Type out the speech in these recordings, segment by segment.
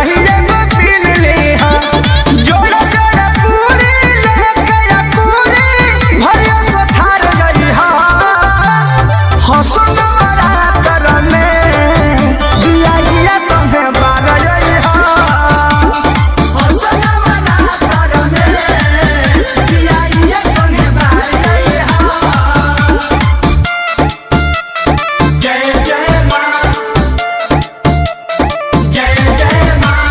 चाहिए वो पीन ले जोड़ा जोड़ा पूरी लेके या पूरी भरिया सथार गई हसुन मरा करने दिया दिया संगे बार गई हसुन मरा करने दिया दिया संगे बार गई जय जय माँ जय जय माँ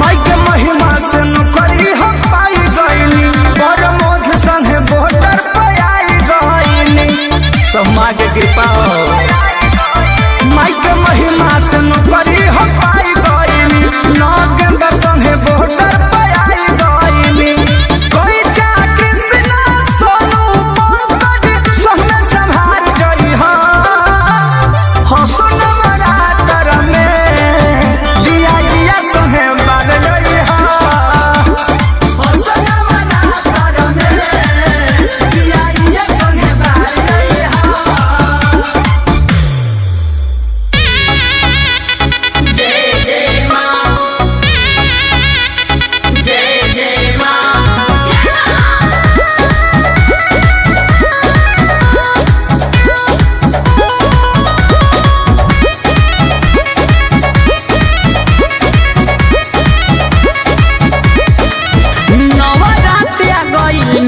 माई के महिमा से नौकरी हम पाई गईनी बड़ मोध संगे बॉर्डर पे आई गईनी सब माँ के कृपा हो माई के महिमा से नौकरी हम पाई गईनी नागेंद्र संगे बॉर्डर पे आई गईनी कोई चा कृष्ण सोनू पंकज संगे संभाल गई हसुन मरा करने दिया दिया संगे बार गई हसुन मरा करने दिया दिया संगे बार गई जय जय माँ जय जय माँ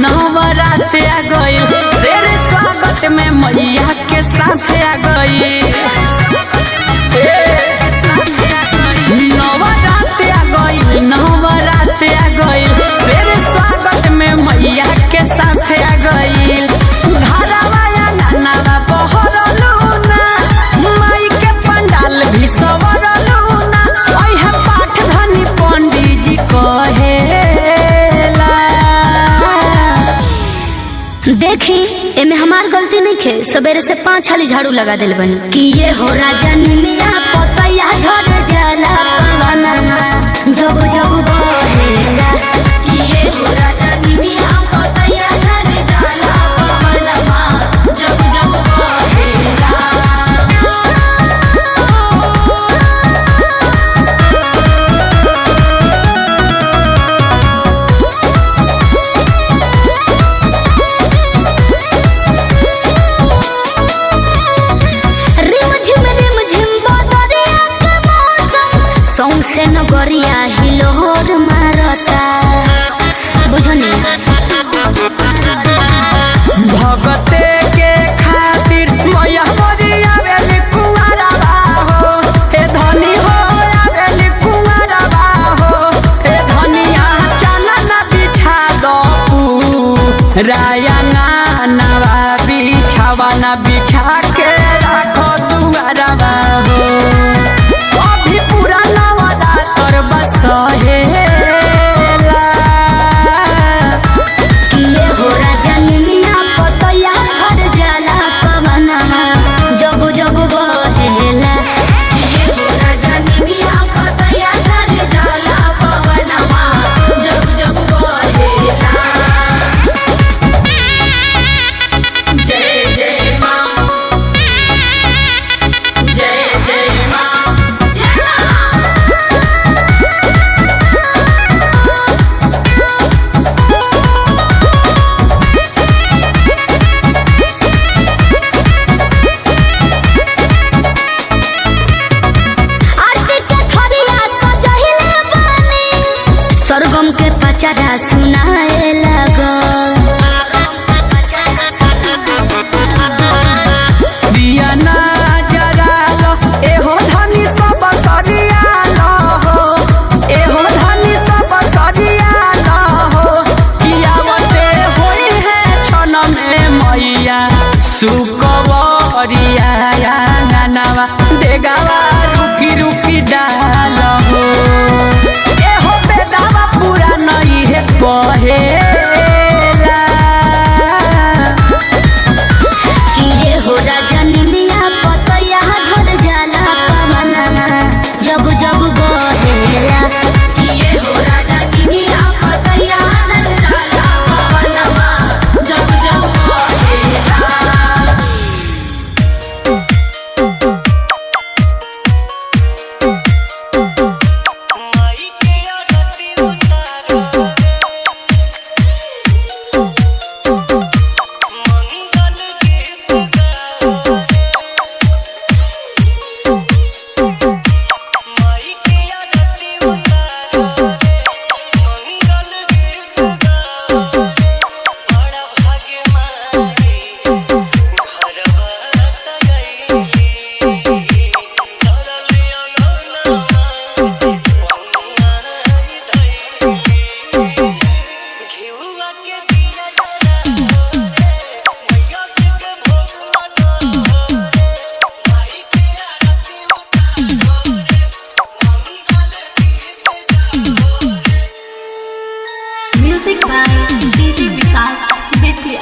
नवरात आ गइल शेर स्वागत में मैया के साथ आ गइल नवरात आ गइल शेर स्वागत में मैया के साथ आ गइल घरवा या नानावा बहरलू ना माई के पंडाल भी सवरलू ना ओहे पाठ धनी पंडित जी कहेला देखी एमे हमार गलती नहीं खे सवेरे से 5 हाली झाड़ू लगा दिल बनी कि ये हो राजा निमिया पतैया झड़ जाला पवनमा जब जब बहेला ये हो राजा निमिया पतैया झड़ जाला पवनमा जब जब बहेला रिम झिम बदरिया के मौसम सौंसे नगरिया हिलोर मारता बुझनी भगते के खातिर मैया मोरिया बेली कुंवरवा हो हे धनी हो आवेली कुंवरवा हो हे धनिया चनन बिछा दो राया नवा बिछावा ना बिछा के राखो दुआरवा हो अभी पूरा नवरात्र बसहेला कि ये हो राजा निमिया पतैया झड़ जाला पवनमा जब जब बहेला ये हो राजा निमिया पतैया झड़ जाला पवनमा जब जब बहेला जय जय माँ जय जय माँ आरती के थरिया सजहिले बानी सरगम के पचरा सुनाए लगो दिया ना जरालो एहो धनी सब सरियालो हो एहो धनी सब सरियालो हो कियावते होई है छन में मैया सुकवरिया नानावा देगावा रुकी रुकी डालो हो एहो बेदावा पूरा नहीं है कहेला कि ये हो राजा निमिया पतैया झड़ जाला पवनमा जब जब बहेला ये हो राजा by DJ Vikas Bethia.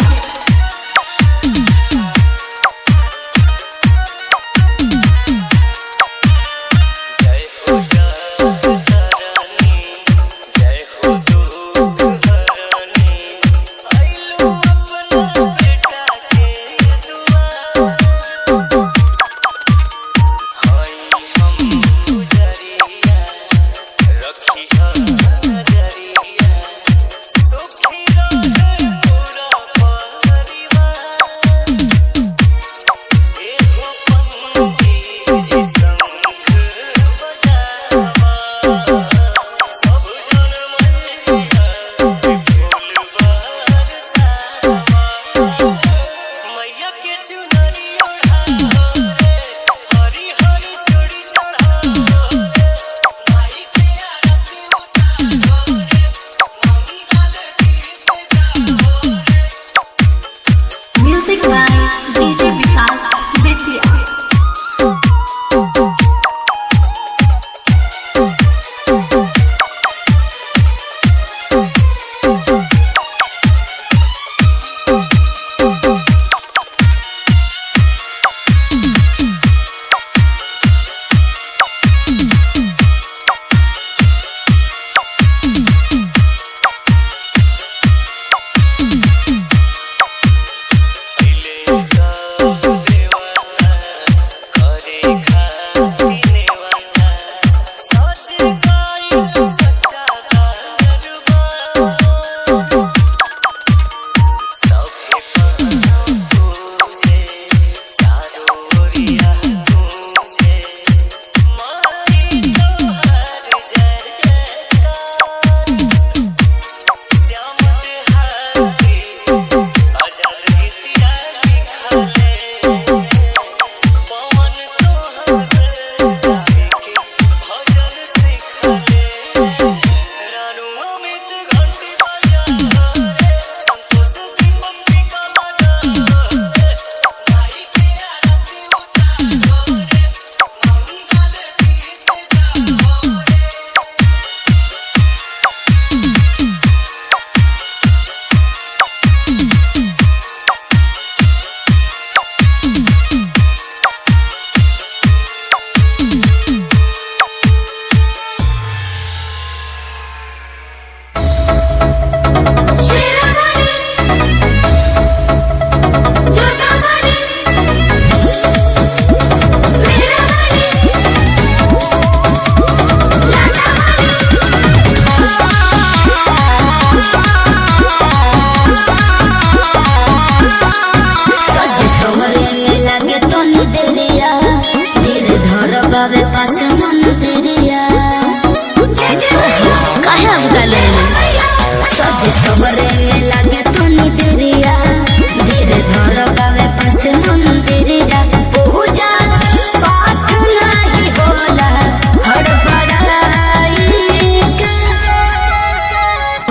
Music by DJ Vikas Bethia.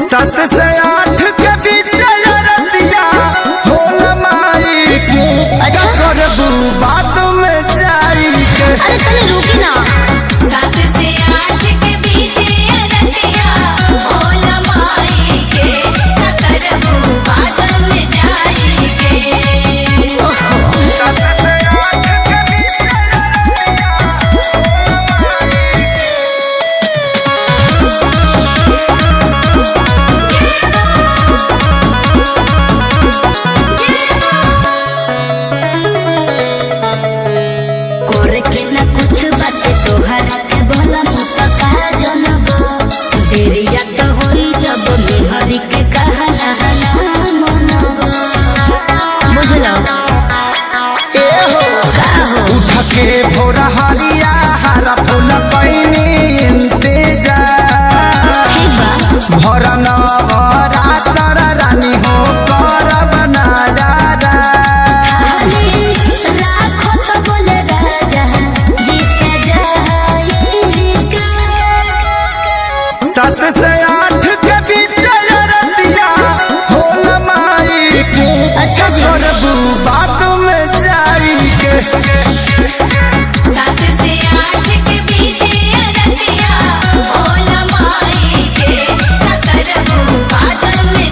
सात से आठ के बीच रतिया होल माई के करबू बात में जाई के। अरे तनी रुकी ना। 7 से 8 के बीच रतिया होल माई के करबू बात में जाई के। 7 से 8 के बीच के भोरा हरिया हरा फूल पैनी इंतजार भरा नवरात्र रानी हो करब नजारा। सात से 8 के बीच रतिया होल माई के करबू बात में जाई के। 7 से 8 के बीच रतिया होल माई के करबू बात में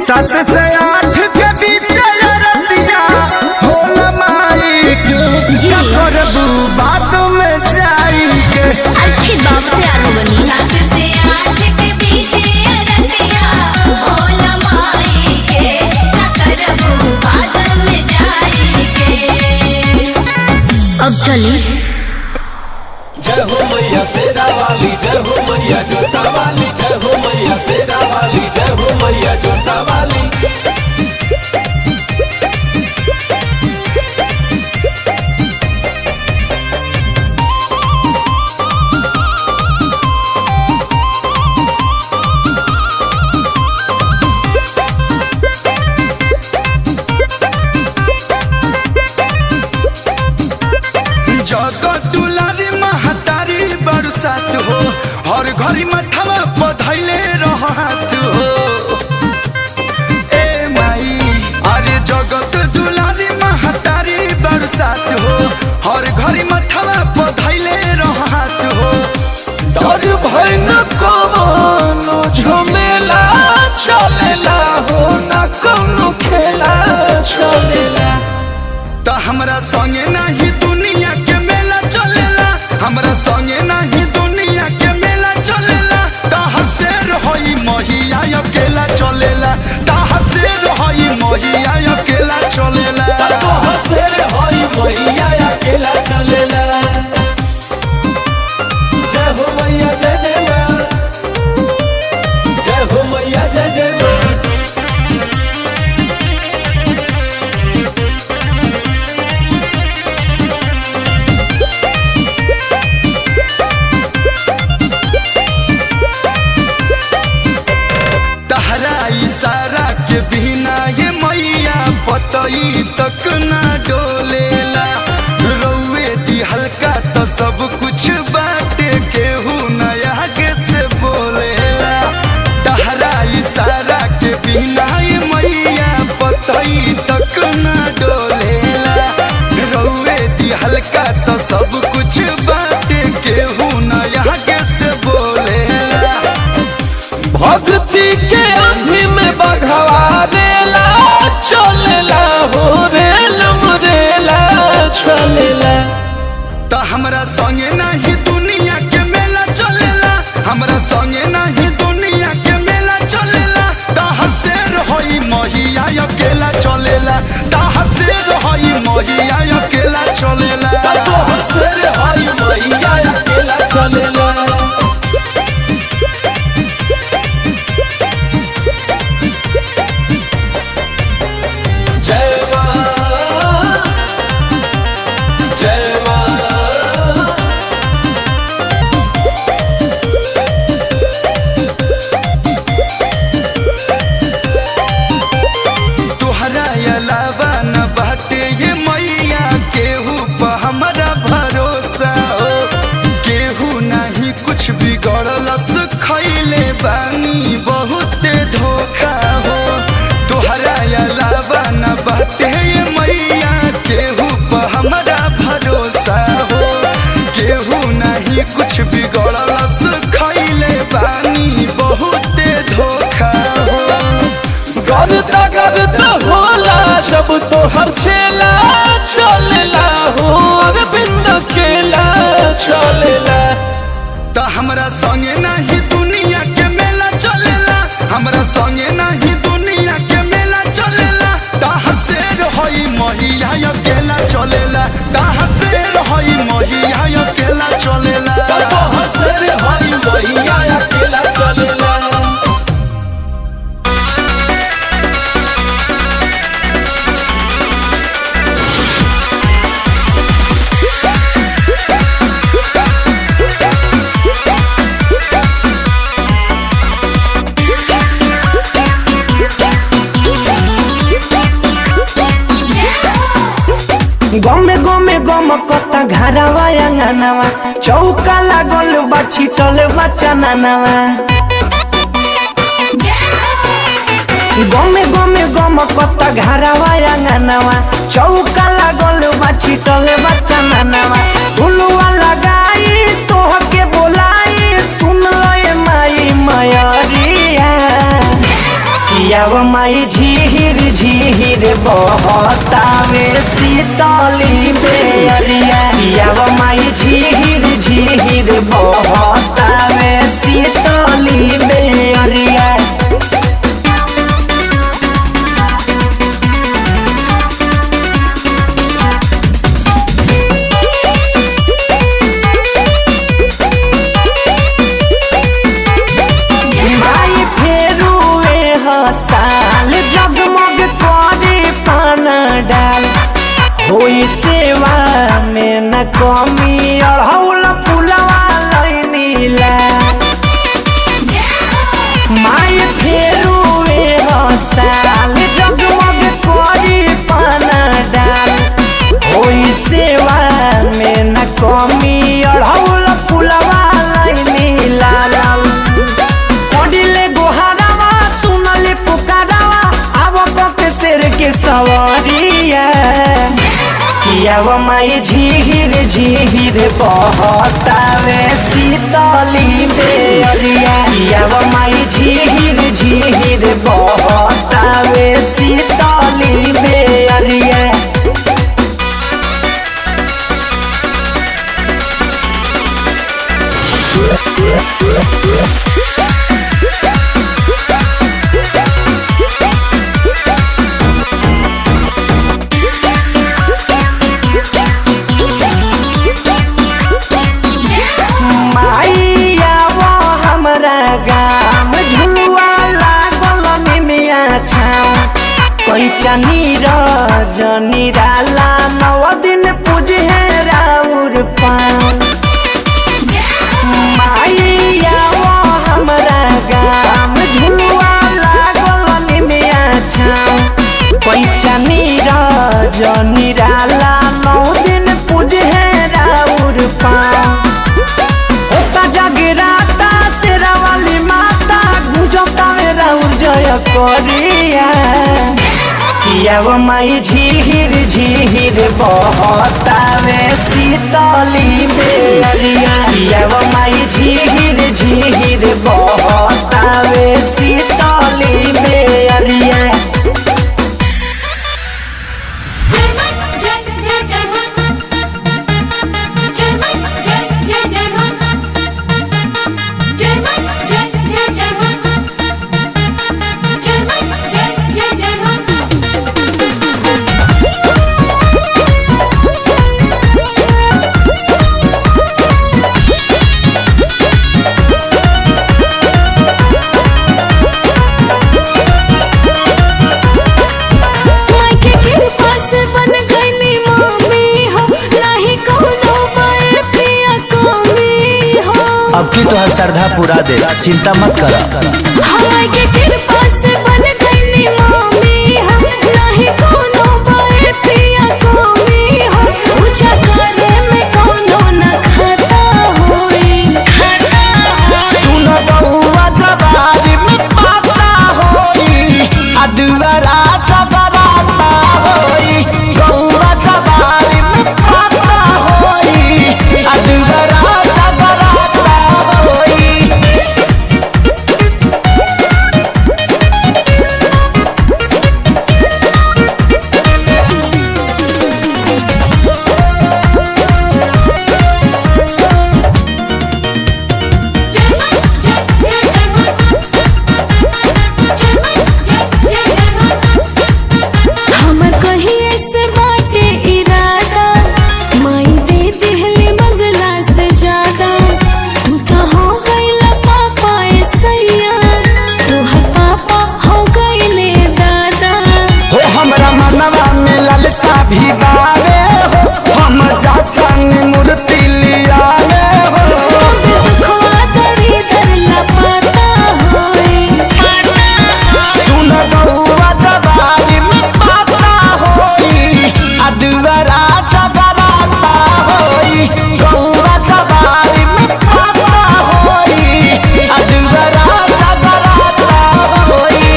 7 से 8 के बीच रतिया होला माई के जी। का करबू बात में जाई के अच्छी बात तैयार हो बनी 7 से 8 के बीच रतिया होला माई के का करबू बाद में जाई के। अब चली जय हो मैया शेरा वाली, जय हो मैया जोता वाली, जय हो मैया शेरा वाली, जय हो मैया जोता वाली। जगत दुलारी महतारी बरसात हो हर घड़ी मथवा पधैले रहत हो ए माई अरे जगत दुलारी महतारी बरसात हो हर घड़ी मथवा पधैले रहत हो डर भय न कोनो झमेला चलेला हो न कोनो खेला चलेला। त हमरा संगे नाही दुनिया के मेला चलेला हमरा संगे नाही दुनिया के मेला चलेला ताहा से रही महिया अकेला चलेला ताहा से रही महिया अकेला चलेला तोहर शेर हई मैया अकेला चलेला। जय हो मैया जय जय माँ, जय हो मैया जय जय माँ। तहरा इशारा के बिना ये मैया पतई तक ना डोलेला रौवे दी हल्का तो सब कुछ बाटे केहू नया के से बोलेला तहरा इशारा के बिना ये मैया पतई तक ना डोलेला रौवे दी हल्का तो सब कुछ बाटे केहू नया के से बोलेला भक्ति के आंधी में बघवा रेला चलेला हो रेल मुरेला चलेला। त हमरा संगे नाही दुनिया के मेला चलेला हमरा संगे नाही दुनिया के मेला चलेला ताहा से रही महिया अकेला चलेला ताहा से रही महिया अकेला चलेला तोहर शेर हई मैया अकेला चलेला। जय माँ, जय माँ। तोहरा अलावा न बाटे ये मैया केहू पर हमरा भरोसा हो केहू नहीं कुछ बिगड़लस खैले बानी बहुते धोखा हो तोहरा अलावा न बाटे ये मैया केहू पर हमरा भरोसा हो केहू नहीं कुछ बिगड़लस खैले बानी बहुते धोखा हो करता करता होला जब तोहर छेला चलेला हो अरविंद केला चलेला। त हमरा संगे नाही दुनिया के मेला चलेला हमरा संगे नाही दुनिया के मेला चलेला ताहा से रही महिया अकेला चलेला ताहा से रही महिया अकेला चलेला तोहर शेर हई मैया अकेला चलेला। गमे गमे गम कता घरवा अंगनवा चौका लागल बा छिटल बच्चा नानवा गमे गमे गम कता घरवा अंगनवा चौका लागल बा छिटल बच्चा नानवा फुलवा लगाई तोह के बोलाई सुन लो ए माई मयरिया किया वो माई झीर झीर बहतावे शीतली बेरिया किया वो माई झीर झीर बहतावे शीतली बेरिया साल जगमग करे पाना डाल होई सेवा में न कमी अढ़ौल पुलवा लैनीला माई फेरुए साल जगमग करे पाना डाल होई सेवा में न कमी अढ़ौल पुलवा लैनीला के सवारिया किया वो माई झीर झीर बहतावे शीतली बेरिया किया वो माई झीर झीर बहतावे शीतली बेरिया चनी रजनी राला 9 दिन पूजे राउर पान माइया वो हमरा गाम झुलुआ लागल निमिया छाव पैचनी रजनी राला 9 दिन पूजे राउर पान होता जगराता शेरा वाली माता गुजता में राउर जय करिया किया वो माई झीर झीर बहतावे शीतली बेरिया किया वो माई झीर झीर बहतावे शीतली बेरिया अब की तो श्रद्धा पूरा दे चिंता मत करा के कृपा से बन गई मम्मी हम नहीं कोनो बाए पिया कमी हो पूजा करे में कोनो न खाता होई सुन बउआ जवारी में पाता होई अदुवरा जगराता होई बउआ जवारी में पाता होई अदुवरा भी बावे हो हम जातन मूर्ति लियावे हो दुखवा तरी धर लपाता होई सुन बउआ जवारी में पाता होई अदुवरा जगराता होई बउआ जवारी में पाता होई अदुवरा जगराता होई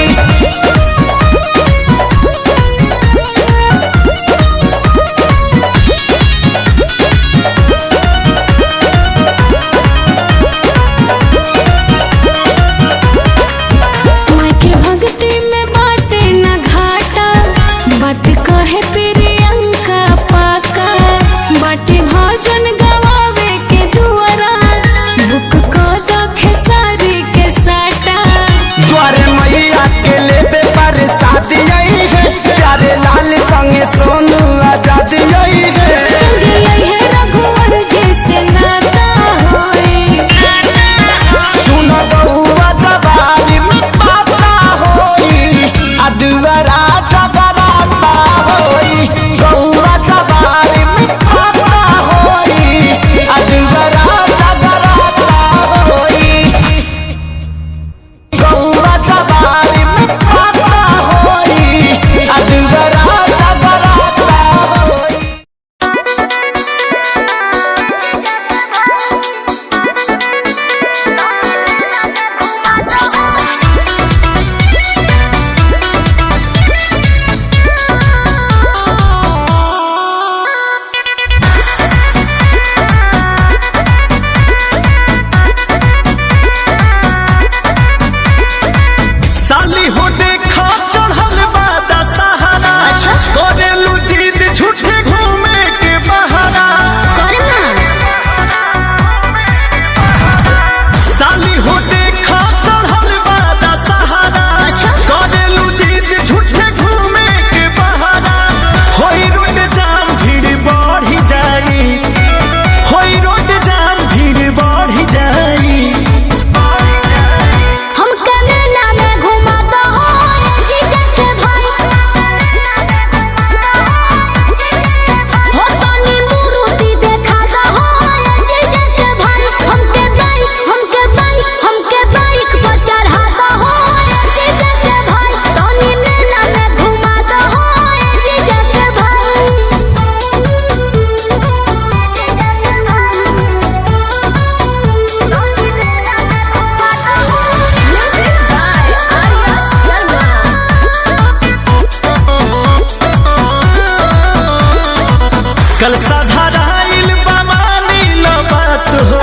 दुआरा जगराता होई गौरा जवारी में खाता होई आ दुआरा जगराता होई गौरा जवारी में खाता होई आ दुआरा जगराता होई। साली हो देखा चढ़ल बा दशहरा करेलू जीत झूठे घूमे के बहारा साली हो देखा चढ़ल बा दशहरा करेलू जीत झूठे घूमे के बहारा होई रोड जाम भीड़ बढ़ी जाई होई रोड जाम भीड़ बढ़ी जाई हमके मेला में घुमाता हो जीजा के भाई हो तनी मूर्ति देखाता हो जीजा के भाई हमके बाइक पर चढ़ाता हो जीजा के भाई तनी मेला में घुमाता हो जीजा के कल साधाराइल बामानी लो बात हो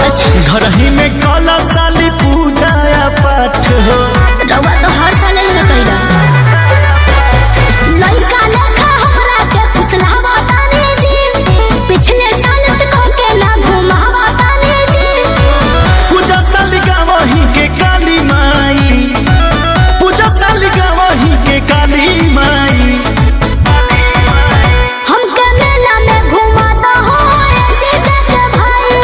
घर ही में कला साली पूजा या पाठ हो रउआ तो हर साल ही न कइला लइका लेखा हमरा के फुसलावा तानी जी पिछले साल से कह के ना घुमावा तानी जी पूजा साली गावही के काली माई पूजा साली गावही के काली माई हमके मेला में घुमाता हो जीजा के भाई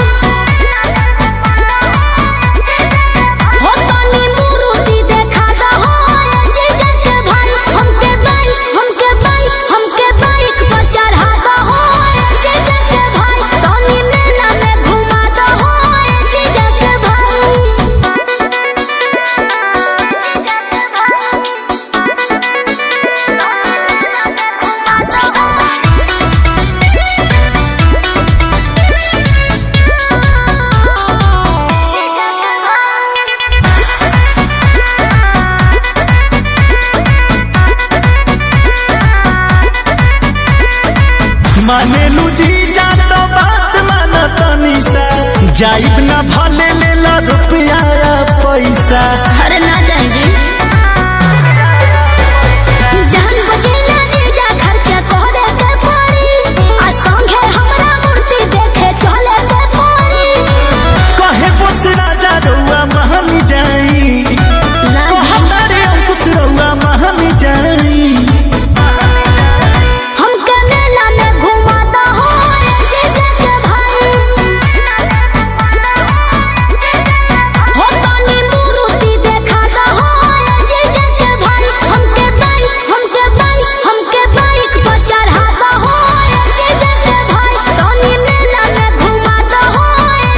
हो तनी मूर्ति देखाता हो जीजा के भाई हमके बाइक पर चढ़ाता हो जीजा के भाई तनी मेला में घुमाता हो जीजा के मानेलू जीजा तो बात माना तनी सा जाइब ना भले ले ला रुपया या पैसा अरे ना जाए जी जान बचे ना जीजा खर्चा करे के पड़ी आ संगे हमरा मूर्ति देखे चले के पड़ी कहे बोस राजा रउआ महानी जाई ना जी हमारे अंकुश रउआ महानी जाई हमके मेला में घुमाता हो जीजा के भाई हो तनी मूर्ति देखाता हो जीजा के भाई हमके बाइक पर चढ़ाता हो जीजा के भाई तनी मेला में घुमाता हो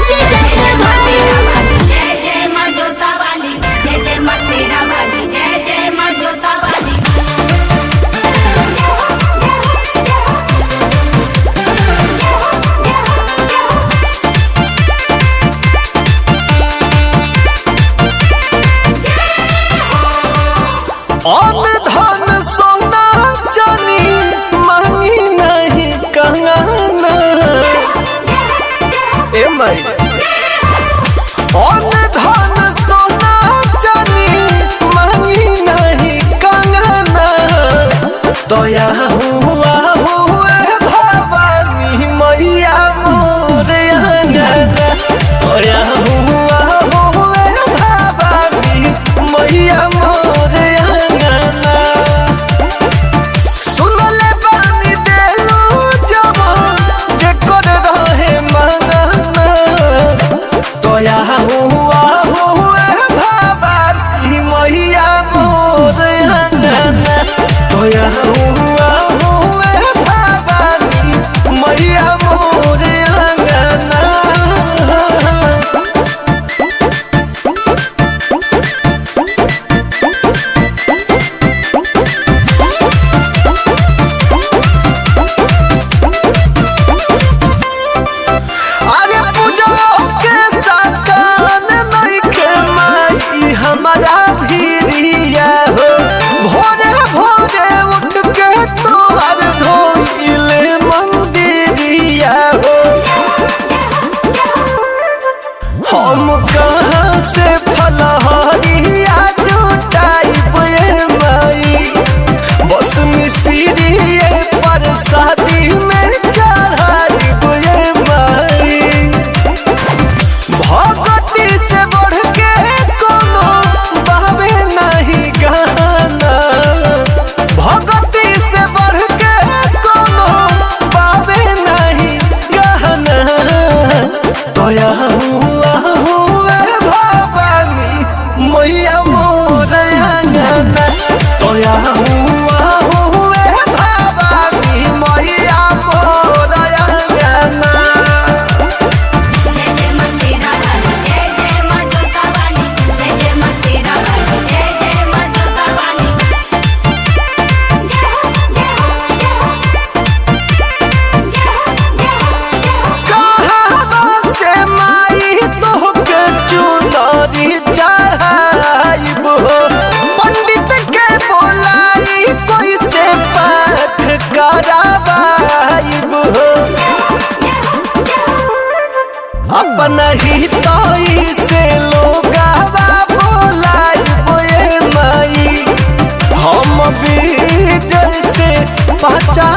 जीजा के भाई जय जय माँ जोता वाली जय जय माँ शेरा वाली जय जय माँ जोता वाली और धन सोना चानी मांगी नहीं कंगना ए माई और धन सोना चानी मांगी नहीं कंगना दया हुआ हुए भवानी मैया मोर अंगना दया हुआ हुए भवानी मैया मोर अंगना सुनले बानी देलू जवान जे कर रहे मंगना दया हुआ हुए भवानी मैया मोर अंगना दया नहीं तो से लोगावा बोलाई बोए माई हम भी जैसे पहचान